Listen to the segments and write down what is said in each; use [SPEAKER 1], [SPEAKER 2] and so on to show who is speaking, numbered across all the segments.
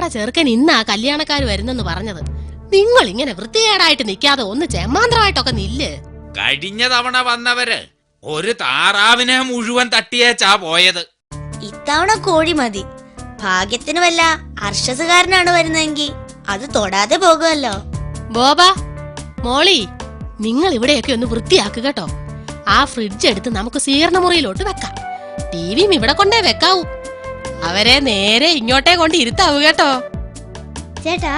[SPEAKER 1] നമ്മടെ ചെറുക്കൻ ഇന്നാ കല്യാണക്കാര് വരുന്നെന്ന് പറഞ്ഞത്. നിങ്ങൾ ഇങ്ങനെ വൃത്തികേടായിട്ട് നിക്കാതെ ഒന്ന് ചെമ്മാന്ത്രമായിട്ടൊക്കെ നില്ല്.
[SPEAKER 2] കഴിഞ്ഞ തവണ വന്നവര് ഒരു താറാവിനെ മുഴുവൻ തട്ടിയേച്ചാ പോയത്.
[SPEAKER 3] ഇത്തവണ കോഴി മതി. ഭാഗ്യത്തിന് വല്ല അർഷസുകാരനാണ് വരുന്നതെങ്കിൽ അത് തൊടാതെ പോകുമല്ലോ.
[SPEAKER 1] ബോബ, മോളി, നിങ്ങൾ ഇവിടെയൊക്കെ ഒന്ന് വൃത്തിയാക്കുക കേട്ടോ. ആ ഫ്രിഡ്ജ് എടുത്ത് നമുക്ക് സ്വീകരണ മുറിയിലോട്ട് വെക്കാം. ടിവിയും ഇവിടെ കൊണ്ടേ വെക്കാവൂ. അവരെ നേരെ ഇങ്ങോട്ടേ കൊണ്ട് ഇരുത്താവൂ കേട്ടോ.
[SPEAKER 4] ചേട്ടാ,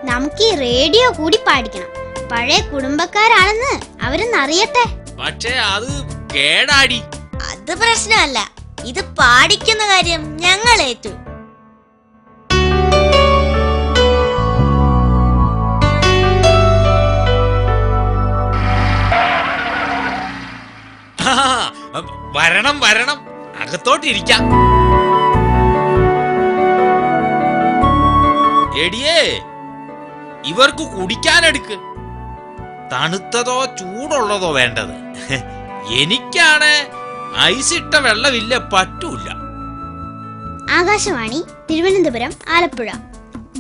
[SPEAKER 4] നമുക്ക് ഈ റേഡിയോ കൂടി പാടിക്കണം. പഴയ കുടുംബക്കാരാണെന്ന് അവരെന്നറിയട്ടെ.
[SPEAKER 2] പക്ഷേ അത് കേടാടി.
[SPEAKER 3] അത് പ്രശ്നമല്ല, ഇത് പാടിക്കുന്ന കാര്യം ഞങ്ങൾ ഏറ്റു.
[SPEAKER 2] വരണം വരണം, അകത്തോട്ടിരിക്കാം. എടിയേ, ഇവർക്ക് കുടിക്കാനെടുക്ക്. തണുത്തതോ ചൂടുള്ളതോ വേണ്ടത്? എനിക്കാണ് ഐസിട്ട വെള്ളമില്ല, പറ്റൂല.
[SPEAKER 4] ആകാശവാണി തിരുവനന്തപുരം, ആലപ്പുഴ.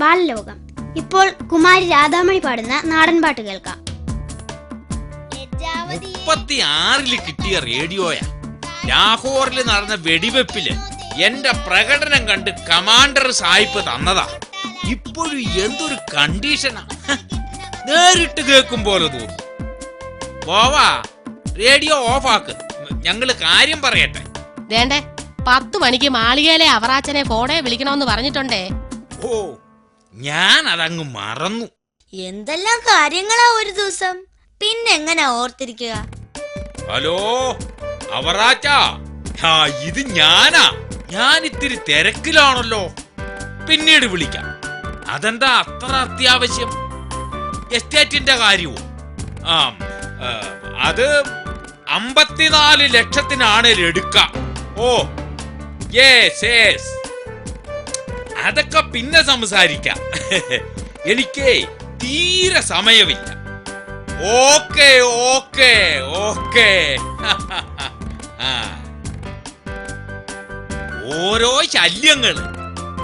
[SPEAKER 4] ബാലലോകം. ഇപ്പോൾ കുമാരി രാധാമണി പാടുന്ന നാടൻ പാട്ട് കേൾക്കാം.
[SPEAKER 2] 36 കിട്ടിയ റേഡിയോയാ. ലാഹോറിൽ നടന്ന വെടിവെപ്പില് എന്റെ പ്രകടനം കണ്ട് കമാൻഡർ സാഹിബ് തന്നതാ. ഇപ്പോഴും എന്തൊരു കണ്ടീഷനാ, നേരിട്ട് കേൾക്കും പോലെ തോന്നും. പോവാ, റേഡിയോ ഓഫാക്ക്, ഞങ്ങള് കാര്യം പറയട്ടെ.
[SPEAKER 1] വേണ്ടേ, 10 മണിക്ക് മാളികയിലെ അവറാച്ചനെ ഫോണെ വിളിക്കണമെന്ന് പറഞ്ഞിട്ടുണ്ടേ.
[SPEAKER 2] ഓ, ഞാൻ അതങ്ങ് മറന്നു.
[SPEAKER 3] എന്തെല്ലാം കാര്യങ്ങളാ ഒരു ദിവസം, പിന്നെങ്ങനാ ഓർത്തിരിക്കുക?
[SPEAKER 2] ഹലോ അവറാച്ച, ഇത് ഞാനാ. ഞാൻ ഇത്തിരി തിരക്കിലാണല്ലോ, പിന്നീട് വിളിക്കാം. അതെന്താ അത്ര അത്യാവശ്യം? എസ്റ്റേറ്റിന്റെ കാര്യവും അത് 54 ലക്ഷത്തിനാണ് എടുക്കാം. ഓ യെസ്, അതൊക്കെ പിന്നെ സംസാരിക്കാം. എനിക്ക് തീരെ സമയമില്ല. Okay okay okay. ഓരോ ശല്യങ്ങള്.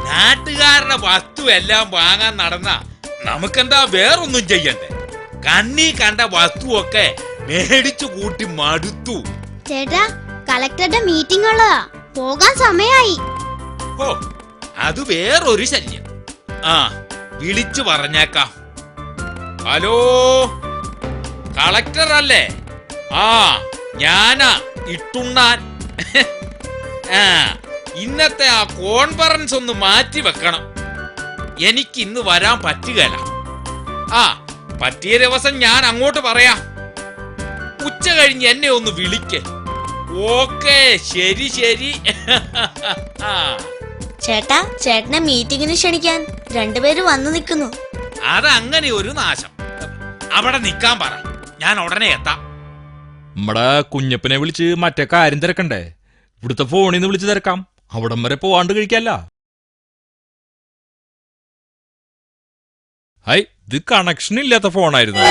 [SPEAKER 2] നാട്ടുകാരുടെ വസ്തു എല്ലാം വാങ്ങാൻ നടന്ന നമുക്കെന്താ വേറൊന്നും ചെയ്യണ്ടേ? കണ്ണി കണ്ട വസ്തുവൊക്കെ മേടിച്ചു കൂട്ടി മടുത്തു.
[SPEAKER 4] ചേട്ടാ, കളക്ടറുടെ മീറ്റിംഗ് ഉള്ളതാ, പോകാൻ സമയായി.
[SPEAKER 2] ഓ, അത് വേറൊരു ശല്യം. വിളിച്ചു പറഞ്ഞേക്കാം. ഹലോ, കളക്ടർ അല്ലേ? ഞാനാ, ഇട്ടുണ്ണാൻ. ഇന്നത്തെ ആ കോൺഫറൻസ് ഒന്ന് മാറ്റി വെക്കണം. എനിക്ക് ഇന്ന് വരാൻ പറ്റുകയില്ല. പറ്റിയ ദിവസം ഞാൻ അങ്ങോട്ട് പറയാം. ഉച്ച കഴിഞ്ഞ് എന്നെ ഒന്ന് വിളിക്ക്. ഓക്കേ, ശരി ശരി.
[SPEAKER 3] ചേട്ടാ, ചേട്ടനെ മീറ്റിങ്ങിന് ക്ഷണിക്കാൻ 2 പേര് വന്നു നിൽക്കുന്നു.
[SPEAKER 2] അതങ്ങനെ ഒരു നാശം. അവിടെ നിക്കാൻ പറ, ഞാൻ ഉടനെ എത്താം.
[SPEAKER 5] നമ്മടെ കുഞ്ഞപ്പനെ വിളിച്ച് മറ്റേ കാര്യം തിരക്കണ്ടേ? ഇവിടുത്തെ ഫോണിൽ നിന്ന് വിളിച്ച് തിരക്കാം. അവിടം വരെ പോവാണ്ട് കഴിക്കല്ല. ഹൈ, ഇത് കണക്ഷൻ ഇല്ലാത്ത ഫോണായിരുന്നു.